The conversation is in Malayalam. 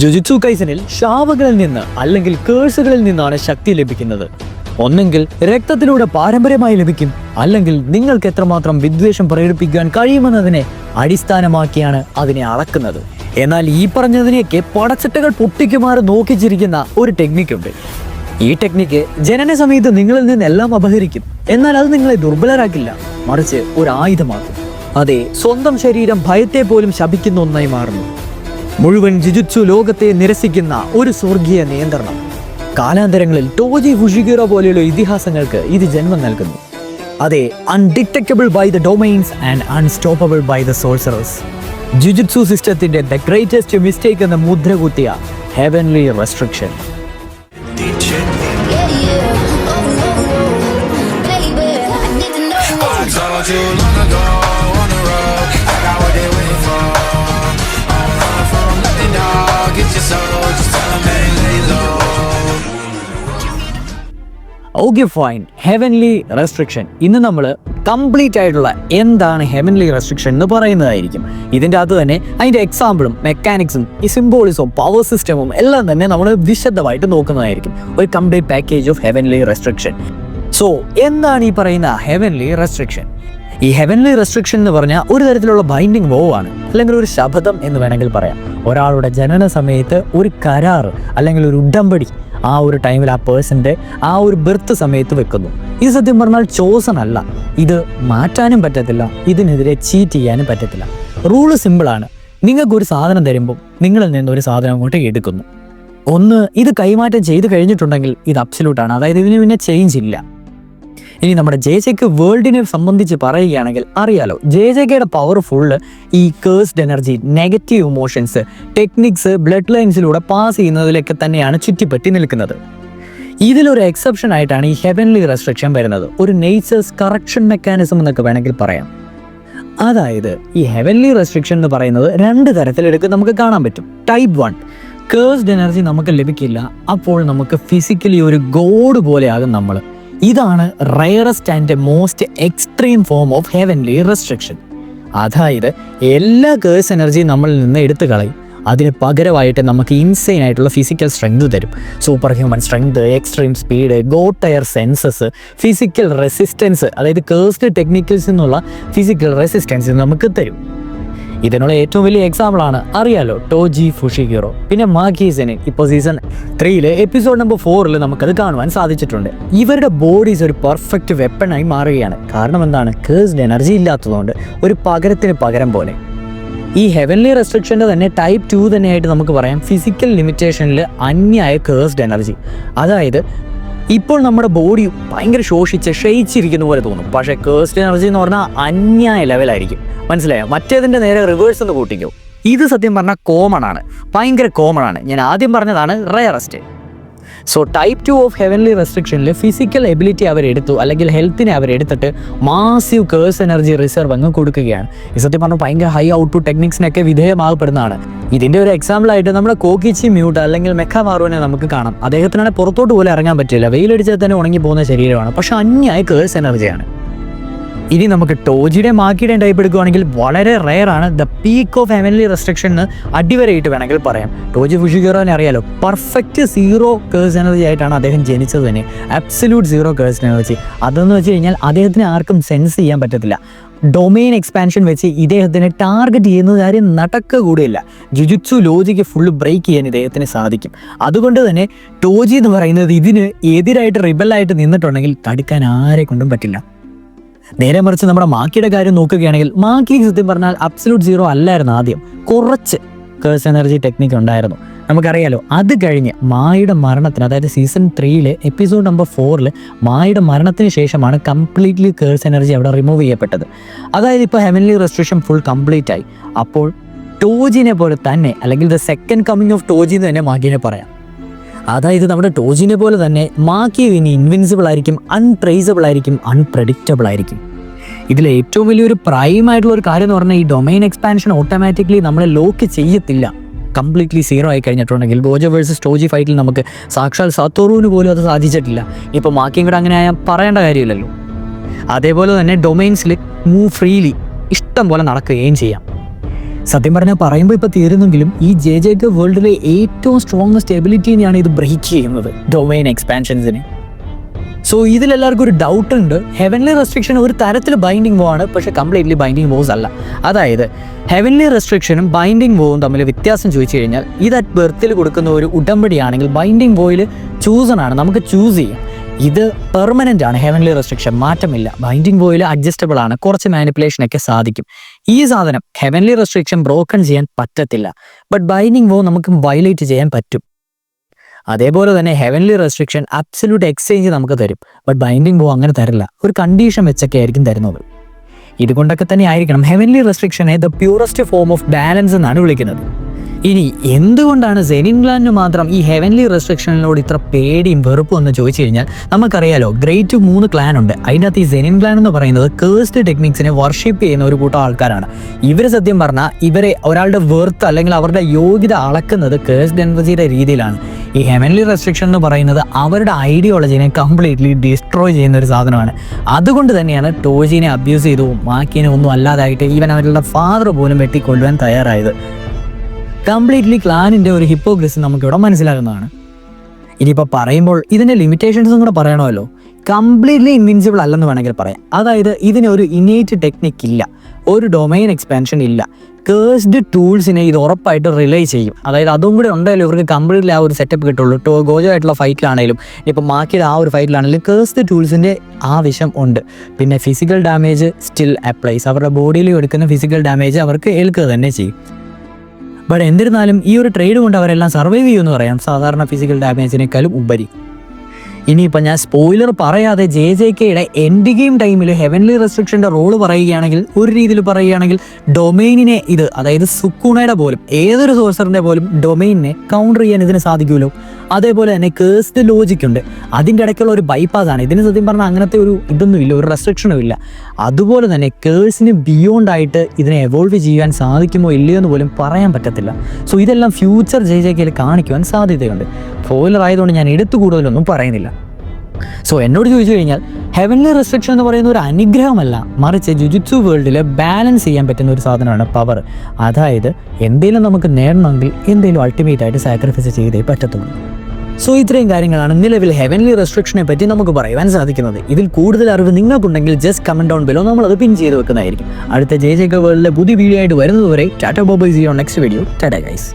ജുജുത്സു കൈസനിൽ ശാപങ്ങളിൽ നിന്ന് അല്ലെങ്കിൽ കേഴ്സുകളിൽ നിന്നാണ് ശക്തി ലഭിക്കുന്നത്. ഒന്നെങ്കിൽ രക്തത്തിലൂടെ പാരമ്പര്യമായി ലഭിക്കും, അല്ലെങ്കിൽ നിങ്ങൾക്ക് എത്രമാത്രം വിദ്വേഷം പ്രകടിപ്പിക്കാൻ കഴിയുമെന്നതിനെ അടിസ്ഥാനമാക്കിയാണ് അതിനെ അളക്കുന്നത്. എന്നാൽ ഈ പറഞ്ഞതിനെയൊക്കെ പടച്ചട്ടകൾ പൊട്ടിക്കുമാറ് നോക്കിച്ചിരിക്കുന്ന ഒരു ടെക്നിക്കുണ്ട്. ഈ ടെക്നിക്ക് ജനന സമയത്ത് നിങ്ങളിൽ നിന്നെല്ലാം അപഹരിക്കും, എന്നാൽ അത് നിങ്ങളെ ദുർബലരാക്കില്ല, മറിച്ച് ഒരു ആയുധമാക്കും. അതെ, സ്വന്തം ശരീരം ഭയത്തെ പോലും ശപിക്കുന്ന ഒന്നായി മാറുന്നു. മുഴുവൻ ജുജുത്സു ലോകത്തെ നിരസിക്കുന്ന ഒരു സ്വർഗീയ നിയന്ത്രണം. കാലാന്തരങ്ങളിൽ ടോജി ഫുഷിഗിറോ പോലെയുള്ള ഇതിഹാസങ്ങൾക്ക് ഇത് ജന്മം നൽകുന്നു. അതെ, undetectable by the domains and unstoppable by the sorcerers. Jujutsu സിസ്റ്റത്തിന്റെ ദ ഗ്രേറ്റസ്റ്റ് മിസ്റ്റേക്ക് എന്ന മുദ്ര കുത്തിയ heavenly restriction. Okay fine, heavenly restriction. ഇന്ന് നമ്മൾ കംപ്ലീറ്റ് ആയിട്ടുള്ള എന്താണ് ഹെവൻലി റെസ്ട്രിക്ഷൻ എന്ന് പറയുന്നതായിരിക്കും. ഇതിൻ്റെ അകത്ത് തന്നെ അതിൻ്റെ എക്സാമ്പിളും മെക്കാനിക്സും ഈ സിംബോളിസും പവർ സിസ്റ്റമും എല്ലാം തന്നെ നമ്മൾ വിശദമായിട്ട് നോക്കുന്നതായിരിക്കും. ഒരു complete package of heavenly restriction. So എന്താണ് ഈ പറയുന്ന ഹെവൻലി റെസ്ട്രിക്ഷൻ? ഈ ഹെവൻലി റെസ്ട്രിക്ഷൻ എന്ന് പറഞ്ഞാൽ ഒരു തരത്തിലുള്ള ബൈൻഡിങ് വോ ആണ്, അല്ലെങ്കിൽ ഒരു ശപഥം എന്ന് വേണമെങ്കിൽ പറയാം. ഒരാളുടെ ജനന സമയത്ത് ഒരു കരാറ് അല്ലെങ്കിൽ ഒരു ഉടമ്പടി ആ ഒരു ടൈമിൽ ആ പേഴ്സൻ്റെ ആ ഒരു ബർത്ത് സമയത്ത് വെക്കുന്നു. ഇത് സത്യം പറഞ്ഞാൽ ചോസൺ അല്ല, ഇത് മാറ്റാനും പറ്റത്തില്ല, ഇതിനെതിരെ ചീറ്റ് ചെയ്യാനും പറ്റത്തില്ല. റൂള് സിമ്പിളാണ്. നിങ്ങൾക്കൊരു സാധനം തരുമ്പോൾ നിങ്ങളിൽ നിന്ന് ഒരു സാധനം അങ്ങോട്ട് എടുക്കുന്നു. ഒന്ന്, ഇത് കൈമാറ്റം ചെയ്ത് കഴിഞ്ഞിട്ടുണ്ടെങ്കിൽ ഇത് അബ്സല്യൂട്ടാണ്, അതായത് ഇതിന് പിന്നെ ചേഞ്ച് ഇല്ല. ഇനി നമ്മുടെ ജെ.ജെ.കെ വേൾഡിനെ സംബന്ധിച്ച് പറയുകയാണെങ്കിൽ അറിയാലോ, ജെ.ജെ.കെയുടെ പവർ ഫുള്ള് ഈ cursed energy, negative emotions, techniques, blood ലൈൻസിലൂടെ പാസ് ചെയ്യുന്നതിലൊക്കെ തന്നെയാണ് ചുറ്റിപ്പറ്റി നിൽക്കുന്നത്. ഇതിലൊരു എക്സെപ്ഷൻ ആയിട്ടാണ് ഈ ഹെവൻലി റെസ്ട്രിക്ഷൻ വരുന്നത്. ഒരു നേച്ചേഴ്സ് കറക്ഷൻ മെക്കാനിസം എന്നൊക്കെ വേണമെങ്കിൽ പറയാം. അതായത് ഈ ഹെവൻലി റെസ്ട്രിക്ഷൻ എന്ന് പറയുന്നത് രണ്ട് തരത്തിലെടുക്ക് നമുക്ക് കാണാൻ പറ്റും. ടൈപ്പ് 1, കേഴ്സ്ഡ് എനർജി നമുക്ക് ലഭിക്കില്ല, അപ്പോൾ നമുക്ക് ഫിസിക്കലി ഒരു ഗോഡ് പോലെയാകും നമ്മൾ. ഇതാണ് rarest and most extreme form of heavenly restriction. അതായത് എല്ലാ കേഴ്സ് എനർജിയും നമ്മളിൽ നിന്ന് എടുത്തു കളയും, അതിന് പകരമായിട്ട് നമുക്ക് ഇൻസൈൻ ആയിട്ടുള്ള ഫിസിക്കൽ സ്ട്രെങ്ത് തരും. Super human strength, extreme speed, god tier senses, physical resistance, അതായത് കേഴ്സ്ഡ് ടെക്നിക്കൽസ് എന്നുള്ള ഫിസിക്കൽ റെസിസ്റ്റൻസ് നമുക്ക് തരും. ഇതിനുള്ള ഏറ്റവും വലിയ എക്സാമ്പിളാണ് അറിയാലോ ടോജി ഫുഷിഗിറോ. പിന്നെ മാക്കി സെനിൻ ഇപ്പോൾ സീസൺ 3 എപ്പിസോഡ് നമ്പർ 4 നമുക്കത് കാണുവാൻ സാധിച്ചിട്ടുണ്ട്. ഇവരുടെ ബോഡീസ് ഒരു പെർഫെക്റ്റ് വെപ്പണായി മാറുകയാണ്. കാരണം എന്താണ്? കേഴ്സ്ഡ് എനർജി ഇല്ലാത്തതുകൊണ്ട് ഒരു പകരത്തിന് പകരം പോലെ. ഈ ഹെവൻലി റെസ്ട്രിക്ഷൻ്റെ തന്നെ ടൈപ്പ് 2 തന്നെയായിട്ട് നമുക്ക് പറയാം. ഫിസിക്കൽ ലിമിറ്റേഷനിൽ അന്യായ കേഴ്സ്ഡ് എനർജി. അതായത് ഇപ്പോൾ നമ്മുടെ ബോഡി ഭയങ്കര ക്ഷയിച്ചിരിക്കുന്ന പോലെ തോന്നും, പക്ഷേ കേഴ്സ്ഡ് എനർജി എന്ന് പറഞ്ഞാൽ അന്യായ ലെവലായിരിക്കും. മനസ്സിലായോ? മറ്റേതിൻ്റെ നേരെ റിവേഴ്സ് എന്ന് കൂട്ടിക്കോ. ഇത് സത്യം പറഞ്ഞാൽ കോമൺ ആണ്, ഭയങ്കര കോമൺ ആണ്. ഞാൻ ആദ്യം പറഞ്ഞതാണ് rarest. So type 2 of heavenly റെസ്ട്രിക്ഷനിൽ ഫിസിക്കൽ എബിലിറ്റി അവരെടുത്തു, അല്ലെങ്കിൽ ഹെൽത്തിനെ അവരെടുത്തിട്ട് മാസീവ് കേഴ്സ് എനർജി റിസർവ് അങ്ങ് കൊടുക്കുകയാണ്. ഈ സത്യം പറഞ്ഞാൽ ഭയങ്കര ഹൈ ഔട്ട്പുട്ട് ടെക്നിക്സിനൊക്കെ വിധേയമാകപ്പെടുന്നതാണ്. ഇതിൻ്റെ ഒരു എക്സാമ്പിളായിട്ട് നമ്മുടെ കോക്കിച്ചി മ്യൂട്ട് അല്ലെങ്കിൽ മെക്കാമാറുവിനെ നമുക്ക് കാണാം. അദ്ദേഹത്തിനാണെങ്കിൽ പുറത്തോട്ട് പോലും ഇറങ്ങാൻ പറ്റില്ല, വെയിലടിച്ചാൽ തന്നെ ഉണങ്ങി പോകുന്ന ശരീരമാണ്, പക്ഷെ അന്യായ കേഴ്സ് എനർജിയാണ്. ഇനി നമുക്ക് ടോജിയുടെ മാക്കിയുടെയും ടൈപ്പ് എടുക്കുകയാണെങ്കിൽ വളരെ റെയറാണ്. The peak of heavenly restriction എന്ന് അടിവരയിട്ട് വേണമെങ്കിൽ പറയാം. ടോജി ഫുഷിഗിറോനെ അറിയാലോ, പെർഫെക്റ്റ് സീറോ കേഴ്സ് എനർജി ആയിട്ടാണ് അദ്ദേഹം ജനിച്ചത് തന്നെ. Absolute zero curse energy. അതെന്ന് വെച്ച് കഴിഞ്ഞാൽ അദ്ദേഹത്തിന് ആർക്കും സെൻസ് ചെയ്യാൻ പറ്റത്തില്ല. ഡൊമെയിൻ എക്സ്പാൻഷൻ വെച്ച് ഇദ്ദേഹത്തിന് ടാർഗറ്റ് ചെയ്യുന്ന കാര്യം നടക്കുകയില്ല. ജുജുത്സു ലോജിക്ക് ഫുള്ള് ബ്രേക്ക് ചെയ്യാൻ ഇദ്ദേഹത്തിന് സാധിക്കും. അതുകൊണ്ട് തന്നെ ടോജി എന്ന് പറയുന്നത് ഇതിന് എതിരായിട്ട് റിബലായിട്ട് നിന്നിട്ടുണ്ടെങ്കിൽ തടുക്കാൻ ആരെ കൊണ്ടും പറ്റില്ല. നേരെ മറിച്ച് നമ്മുടെ മാക്കിയുടെ കാര്യം നോക്കുകയാണെങ്കിൽ മാക്കി സത്യം പറഞ്ഞാൽ അബ്സല്യൂട്ട് സീറോ അല്ലായിരുന്നു. ആദ്യം കുറച്ച് കേഴ്സ് എനർജി ടെക്നിക്ക് ഉണ്ടായിരുന്നു, നമുക്കറിയാലോ. അത് കഴിഞ്ഞ് മായുടെ മരണത്തിന്, അതായത് സീസൺ 3 എപ്പിസോഡ് നമ്പർ 4 മായുടെ മരണത്തിന് ശേഷമാണ് കംപ്ലീറ്റ്ലി കേഴ്സ് എനർജി അവിടെ റിമൂവ് ചെയ്യപ്പെട്ടത്. അതായത് ഇപ്പോൾ ഹെവൻലി റെസ്ട്രിക്ഷൻ ഫുൾ കംപ്ലീറ്റ് ആയി. അപ്പോൾ ടോജിനെ പോലെ തന്നെ, അല്ലെങ്കിൽ the second coming of Toji എന്ന് തന്നെ മാക്കിനെ പറയാം. അതായത് നമ്മുടെ ടോജിനെ പോലെ തന്നെ മാക്കി ഇനി ഇൻവിൻസിബിൾ ആയിരിക്കും, അൺട്രേസബിൾ ആയിരിക്കും, അൺപ്രഡിക്റ്റബിൾ ആയിരിക്കും. ഇതിൽ ഏറ്റവും വലിയൊരു പ്രൈമായിട്ടുള്ള ഒരു കാര്യം എന്ന് പറഞ്ഞാൽ ഈ ഡൊമൈൻ എക്സ്പാൻഷൻ ഓട്ടോമാറ്റിക്കലി നമ്മളെ ലോക്ക് ചെയ്യത്തില്ല. കംപ്ലീറ്റ്ലി സീറോ ആയി കഴിഞ്ഞിട്ടുണ്ടെങ്കിൽ ഗോജോ വേഴ്സസ് ടോജി ഫൈറ്റിൽ നമുക്ക് സാക്ഷാൽ സത്തോറുവിന് പോലും അത് സാധിച്ചിട്ടില്ല. ഇപ്പോൾ മാക്കിയും കൂടെ അങ്ങനെ ആയാൽ പറയേണ്ട കാര്യമില്ലല്ലോ. അതേപോലെ തന്നെ ഡൊമൈൻസിൽ മൂവ് ഫ്രീലി ഇഷ്ടം പോലെ നടക്കുകയും ചെയ്യാം. സത്യം പറഞ്ഞാൽ പറയുമ്പോൾ ഇപ്പോൾ തീരുന്നെങ്കിലും ഈ JJK വേൾഡിലെ ഏറ്റവും സ്ട്രോങ്ങസ്റ്റ് എബിലിറ്റിനെയാണ് ഇത് ബ്രേക്ക് ചെയ്യുന്നത്, ഡൊമൈൻ എക്സ്പാൻഷൻസിന്. സോ ഇതിലെല്ലാവർക്കും ഒരു ഡൗട്ട് ഉണ്ട്, ഹെവൻലി റെസ്ട്രിക്ഷൻ ഒരു തരത്തിൽ ബൈൻഡിങ് വോ ആണ്, പക്ഷേ കംപ്ലീറ്റ്ലി ബൈൻഡിങ് വോസ് അല്ല. അതായത് ഹെവൻലി റെസ്ട്രിക്ഷനും ബൈൻഡിങ് വോവും തമ്മിൽ വ്യത്യാസം ചോദിച്ചു കഴിഞ്ഞാൽ, ഇത് അറ്റ് ബർത്തിൽ കൊടുക്കുന്ന ഒരു ഉടമ്പടിയാണെങ്കിൽ ബൈൻഡിങ് വോയിൽ ചൂസണാണ്, നമുക്ക് ചൂസ് ചെയ്യാം. ഇത് പെർമനൻ്റ് ആണ്, ഹെവൻലി റെസ്ട്രിക്ഷൻ മാറ്റമില്ല. ബൈൻഡിങ് വോയിൽ അഡ്ജസ്റ്റബിൾ ആണ്, കുറച്ച് മാനിപ്പുലേഷനൊക്കെ സാധിക്കും. ഈ സാധനം ഹെവൻലി റെസ്ട്രിക്ഷൻ ബ്രോക്കൺ ചെയ്യാൻ പറ്റത്തില്ല, ബട്ട് ബൈൻഡിങ് വോ നമുക്ക് വയലേറ്റ് ചെയ്യാൻ പറ്റും. അതേപോലെ തന്നെ ഹെവൻലി റെസ്ട്രിക്ഷൻ അബ്സല്യൂട്ട് എക്സ്ചേഞ്ച് നമുക്ക് തരും, ബട്ട് ബൈൻഡിങ് വോ അങ്ങനെ തരില്ല, ഒരു കണ്ടീഷൻ വെച്ചൊക്കെ ആയിരിക്കും തരുന്നത്. ഇതുകൊണ്ടൊക്കെ തന്നെ ആയിരിക്കണം ഹെവൻലി റെസ്ട്രിക്ഷനെ the purest form of balance എന്നാണ് വിളിക്കുന്നത്. ഇനി എന്തുകൊണ്ടാണ് സെനിൻ ക്ലാനിന് മാത്രം ഈ ഹെവൻലി റെസ്ട്രിക്ഷനിലോട് ഇത്ര പേടിയും വെറുപ്പും എന്ന് ചോദിച്ചു കഴിഞ്ഞാൽ, നമുക്കറിയാലോ ഗ്രേറ്റ് 3 ക്ലാൻ ഉണ്ട്. അതിനകത്ത് ഈ സെനിൻ ക്ലാൻ എന്ന് പറയുന്നത് കേഴ്സ്ഡ് ടെക്നിക്സിനെ വർഷിപ്പ് ചെയ്യുന്ന ഒരു കൂട്ടം ആൾക്കാരാണ്. ഇവർ സത്യം പറഞ്ഞാൽ ഇവരെ ഒരാളുടെ വെർത്ത് അല്ലെങ്കിൽ അവരുടെ യോഗ്യത അളക്കുന്നത് കേഴ്സ്ഡ് എനർജിയുടെ രീതിയിലാണ്. ഈ ഹെവൻലി റെസ്ട്രിക്ഷൻ എന്ന് പറയുന്നത് അവരുടെ ഐഡിയോളജിനെ കംപ്ലീറ്റ്ലി ഡിസ്ട്രോയ് ചെയ്യുന്ന ഒരു സാധനമാണ്. അതുകൊണ്ട് തന്നെയാണ് ടോജിനെ അബ്യൂസ് ചെയ്തു മാക്കിനെ ഒന്നും അല്ലാതായിട്ട് ഈവൻ അവരുടെ ഫാദർ പോലും വെട്ടിക്കൊള്ളുവാൻ തയ്യാറായത്. കംപ്ലീറ്റ്ലി ക്ലാനിൻ്റെ ഒരു ഹിപ്പോക്രസി നമുക്കിവിടെ മനസ്സിലാകുന്നതാണ്. ഇനിയിപ്പോൾ പറയുമ്പോൾ ഇതിൻ്റെ ലിമിറ്റേഷൻസും കൂടെ പറയണമല്ലോ. കംപ്ലീറ്റ്ലി ഇൻവിൻസിബിൾ അല്ലെന്ന് വേണമെങ്കിൽ പറയാം. അതായത് ഇതിന് ഒരു ഇന്നേറ്റ് ടെക്നിക് ഇല്ല, ഒരു ഡൊമൈൻ എക്സ്പാൻഷൻ ഇല്ല. കേഴ്സ്ഡ് ടൂൾസിനെ ഇത് ഉറപ്പായിട്ട് റിലൈ ചെയ്യും. അതായത് അതും കൂടെ ഉണ്ടെങ്കിലും ഇവർക്ക് കംപ്ലീറ്റ്ലി ആ ഒരു സെറ്റപ്പ് കിട്ടുള്ളൂ. ഗോജോ ആയിട്ടുള്ള ഫൈറ്റിലാണെങ്കിലും ഇപ്പോൾ മാക്കിയുടെ ആ ഒരു ഫൈറ്റിലാണെങ്കിലും കേഴ്സ്ഡ് ടൂൾസിൻ്റെ ആവശ്യം ഉണ്ട്. പിന്നെ ഫിസിക്കൽ ഡാമേജ് സ്റ്റിൽ അപ്ലൈസ്, അവരുടെ ബോഡിയിൽ എടുക്കുന്ന ഫിസിക്കൽ ഡാമേജ് അവർക്ക് ഏൽക്കുക തന്നെ ചെയ്യും. ബട്ട് എന്നിരുന്നാലും ഈ ഒരു ട്രേഡ് കൊണ്ട് അവരെല്ലാം സർവൈവ് ചെയ്യുമെന്ന് പറയാം, സാധാരണ ഫിസിക്കൽ ഡാമേജിനേക്കാളും ഉപരി. ഇനിയിപ്പോൾ ഞാൻ സ്പോയിലർ പറയാതെ JJKയുടെ എൻഡ് ഗെയിം ടൈമിൽ ഹെവൻലി റെസ്ട്രിക്ഷൻ്റെ റോള് പറയുകയാണെങ്കിൽ, ഒരു രീതിയിൽ പറയുകയാണെങ്കിൽ ഡൊമൈനിനെ ഇത്, അതായത് സുക്കൂണയുടെ പോലും ഏതൊരു സോഴ്സറിൻ്റെ പോലും ഡൊമൈനിനെ കൗണ്ടർ ചെയ്യാൻ ഇതിന് സാധിക്കുമല്ലോ. അതേപോലെ തന്നെ കേഴ്സ്ഡ് ലോജിക് ഉണ്ട്, അതിൻ്റെ ഇടയ്ക്കുള്ള ഒരു ബൈപ്പാസ് ആണ്. ഇതിന് സത്യം പറഞ്ഞാൽ അങ്ങനത്തെ ഒരു ഇതൊന്നും ഇല്ല, ഒരു റെസ്ട്രിക്ഷനും ഇല്ല. അതുപോലെ തന്നെ കേഴ്സിന് ബിയോണ്ട് ആയിട്ട് ഇതിനെ എവോൾവ് ചെയ്യാൻ സാധിക്കുമോ ഇല്ലയോ എന്ന് പോലും പറയാൻ പറ്റത്തില്ല. സോ ഇതെല്ലാം ഫ്യൂച്ചർ JJKയിൽ കാണിക്കുവാൻ സാധ്യതയുണ്ട്. ഫോയിലർ ആയതുകൊണ്ട് ഞാൻ എടുത്തു കൂടുതലൊന്നും പറയുന്നില്ല. സോ എന്നോട് ചോദിച്ചു കഴിഞ്ഞാൽ ഹെവൻലി റെസ്ട്രിക്ഷൻ എന്ന് പറയുന്ന ഒരു അനുഗ്രഹമല്ല, മറിച്ച് ജുജുത്സു വേൾഡിൽ ബാലൻസ് ചെയ്യാൻ പറ്റുന്ന ഒരു സാധനമാണ് പവർ. അതായത് എന്തെങ്കിലും നമുക്ക് നേടണമെങ്കിൽ എന്തെങ്കിലും അൾട്ടിമേറ്റ് ആയിട്ട് സാക്രിഫൈസ് ചെയ്തേ പറ്റത്തുള്ളൂ. സോ ഇത്രയും കാര്യങ്ങളാണ് നിലവിൽ ഹെവൻലി റെസ്ട്രിക്ഷനെ പറ്റി നമുക്ക് പറയുവാൻ സാധിക്കുന്നത്. ഇതിൽ കൂടുതൽ അറിവ് നിങ്ങൾക്കുണ്ടെങ്കിൽ ജസ്റ്റ് കമൻറ്റ് ഡൗൺ ബിലോ, നമ്മളത് പിൻ ചെയ്ത് വെക്കുന്നതായിരിക്കും. അടുത്ത JJK വേൾഡിലെ പുതിയ വീഡിയോ ആയിട്ട് വരുന്നതുവരെ tata bye, see you on next video. Tata guys.